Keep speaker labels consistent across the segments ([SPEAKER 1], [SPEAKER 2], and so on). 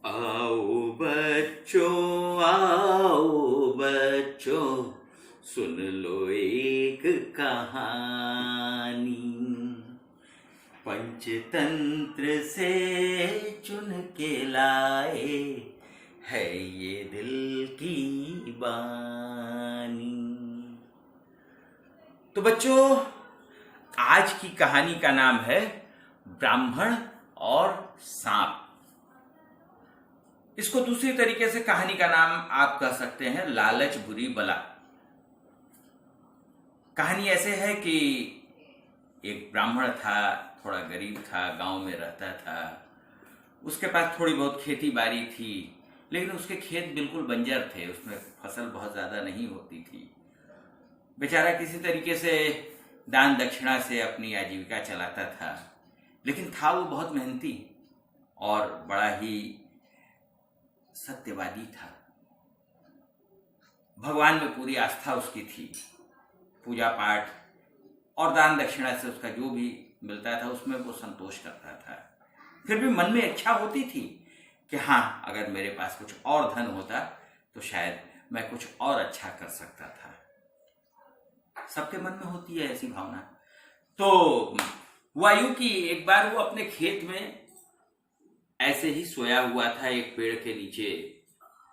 [SPEAKER 1] आओ बच्चों सुन लो एक कहानी। पंचतंत्र से चुन के लाए है ये दिल की बानी। तो बच्चों, आज की कहानी का नाम है ब्राह्मण और सांप। इसको दूसरी तरीके से कहानी का नाम आप कह सकते हैं लालच बुरी बला। कहानी ऐसे है कि एक ब्राह्मण था, थोड़ा गरीब था, गांव में रहता था। उसके पास थोड़ी बहुत खेती बाड़ी थी, लेकिन उसके खेत बिल्कुल बंजर थे, उसमें फसल बहुत ज्यादा नहीं होती थी। बेचारा किसी तरीके से दान दक्षिणा से अपनी आजीविका चलाता था, लेकिन था वो बहुत मेहनती और बड़ा ही सत्यवादी था। भगवान में पूरी आस्था उसकी थी। पूजा पाठ और दान दक्षिणा से उसका जो भी मिलता था उसमें वो संतोष करता था। फिर भी मन में इच्छा होती थी कि हाँ, अगर मेरे पास कुछ और धन होता तो शायद मैं कुछ और अच्छा कर सकता था। सबके मन में होती है ऐसी भावना। तो हुआ यूं कि एक बार वो अपने खेत में ऐसे ही सोया हुआ था एक पेड़ के नीचे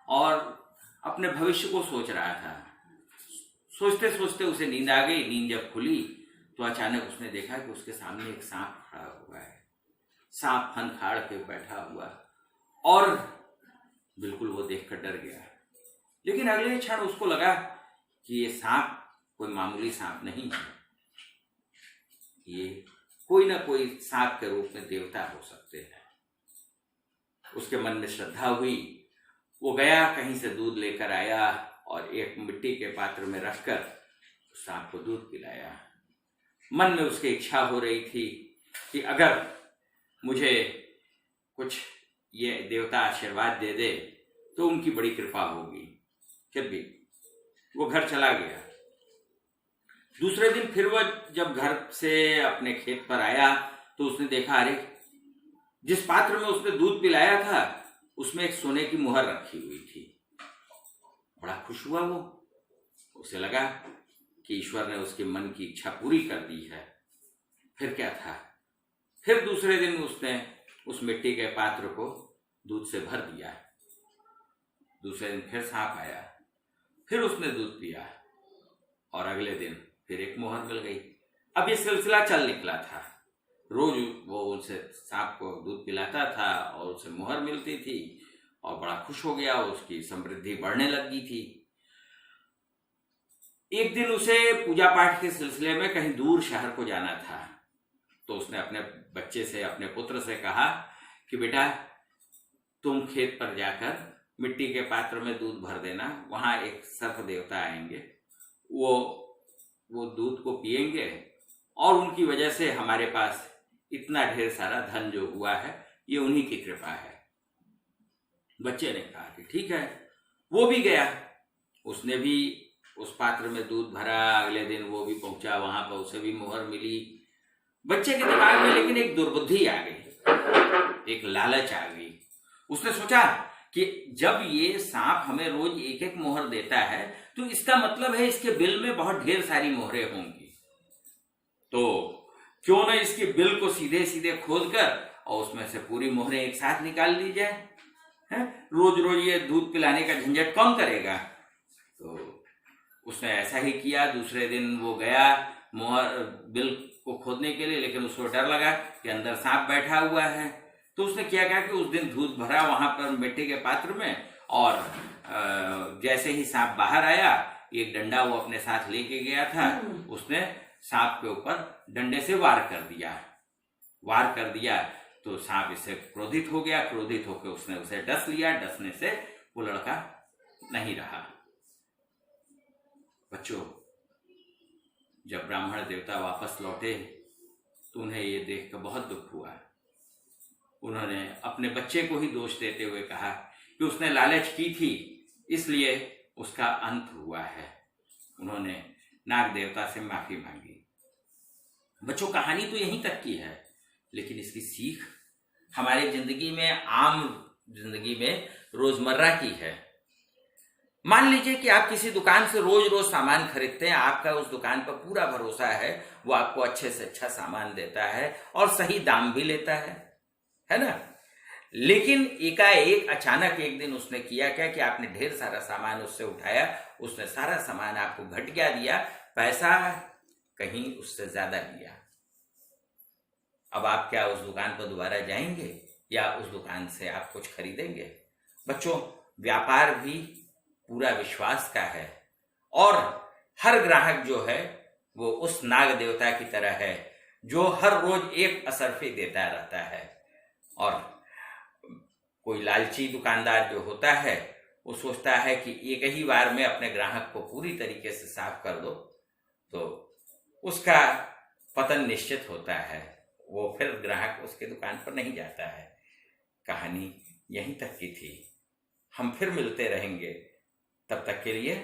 [SPEAKER 1] और अपने भविष्य को सोच रहा था। सोचते सोचते उसे नींद आ गई। नींद जब खुली तो अचानक उसने देखा कि उसके सामने एक सांप खड़ा हुआ है। सांप फन खाड़ के बैठा हुआ और बिल्कुल वो देखकर डर गया। लेकिन अगले क्षण उसको लगा कि ये सांप कोई मामूली सांप नहीं है, ये कोई ना कोई सांप के रूप में देवता हो सकते हैं। उसके मन में श्रद्धा हुई। वो गया, कहीं से दूध लेकर आया और एक मिट्टी के पात्र में रखकर सांप को दूध पिलाया। मन में उसकी इच्छा हो रही थी कि अगर मुझे कुछ ये देवता आशीर्वाद दे दे तो उनकी बड़ी कृपा होगी। फिर भी वो घर चला गया। दूसरे दिन फिर वह जब घर से अपने खेत पर आया तो उसने देखा, अरे, जिस पात्र में उसने दूध पिलाया था उसमें एक सोने की मुहर रखी हुई थी। बड़ा खुश हुआ वो। उसे लगा कि ईश्वर ने उसके मन की इच्छा पूरी कर दी है। फिर क्या था, फिर दूसरे दिन उसने उस मिट्टी के पात्र को दूध से भर दिया। दूसरे दिन फिर सांप आया, फिर उसने दूध पिया और अगले दिन फिर एक मुहर मिल गई। अब ये सिलसिला चल निकला था। रोज वो उनसे सांप को दूध पिलाता था और उसे मुहर मिलती थी और बड़ा खुश हो गया। उसकी समृद्धि बढ़ने लगी थी। एक दिन उसे पूजा पाठ के सिलसिले में कहीं दूर शहर को जाना था। तो उसने अपने बच्चे से, अपने पुत्र से कहा कि बेटा, तुम खेत पर जाकर मिट्टी के पात्र में दूध भर देना। वहां एक सर्प देवता आएंगे, वो दूध को पिएंगे और उनकी वजह से हमारे पास इतना ढेर सारा धन जो हुआ है ये उन्हीं की कृपा है। बच्चे ने कहा कि ठीक है। वो भी गया, उसने भी उस पात्र में दूध भरा। अगले दिन वो भी पहुंचा वहां पर, उसे भी मुहर मिली। बच्चे के दिमाग में लेकिन एक दुर्बुद्धि आ गई, एक लालच आ गई। उसने सोचा कि जब ये सांप हमें रोज एक एक मोहर देता है तो इसका मतलब है इसके बिल में बहुत ढेर सारी मोहरें होंगी। तो क्यों न इसके बिल को सीधे सीधे खोद कर और उसमें से पूरी मोहरें एक साथ निकाल ली जाए। रोज रोज ये दूध पिलाने का झंझट कौन करेगा। तो उसने ऐसा ही किया। दूसरे दिन वो गया मोहर बिल को खोदने के लिए, लेकिन उसको डर लगा कि अंदर सांप बैठा हुआ है। तो उसने क्या कहा कि उस दिन दूध भरा वहां पर मिट्टी के पात्र में और जैसे ही सांप बाहर आया, एक डंडा वो अपने साथ लेके गया था, उसने सांप के ऊपर डंडे से वार कर दिया तो सांप इससे क्रोधित हो गया। क्रोधित होकर उसने उसे डस लिया। डसने से वो लड़का नहीं रहा। बच्चों, जब ब्राह्मण देवता वापस लौटे तो उन्हें ये देखकर बहुत दुख हुआ। उन्होंने अपने बच्चे को ही दोष देते हुए कहा कि उसने लालच की थी, इसलिए उसका अंत हुआ है। उन्होंने नाग देवता से माफी मांगी। बच्चों, कहानी तो यहीं तक की है, लेकिन इसकी सीख हमारे जिंदगी में आम जिंदगी में रोजमर्रा की है। मान लीजिए कि आप किसी दुकान से रोज रोज सामान खरीदते हैं, आपका उस दुकान पर पूरा भरोसा है, वो आपको अच्छे से अच्छा सामान देता है और सही दाम भी लेता है ना। लेकिन एकाएक अचानक एक दिन उसने किया क्या कि आपने ढेर सारा सामान उससे उठाया, उसने सारा सामान आपको घटिया दिया, पैसा कहीं उससे ज्यादा लिया। अब आप क्या उस दुकान पर दोबारा जाएंगे या उस दुकान से आप कुछ खरीदेंगे? बच्चों, व्यापार भी पूरा विश्वास का है और हर ग्राहक जो है वो उस नाग देवता की तरह है जो हर रोज एक असरफी देता रहता है। और कोई लालची दुकानदार जो होता है वो सोचता है कि एक ही बार में अपने ग्राहक को पूरी तरीके से साफ कर दो तो उसका पतन निश्चित होता है, वो फिर ग्राहक उसके दुकान पर नहीं जाता है। कहानी यहीं तक की थी। हम फिर मिलते रहेंगे, तब तक के लिए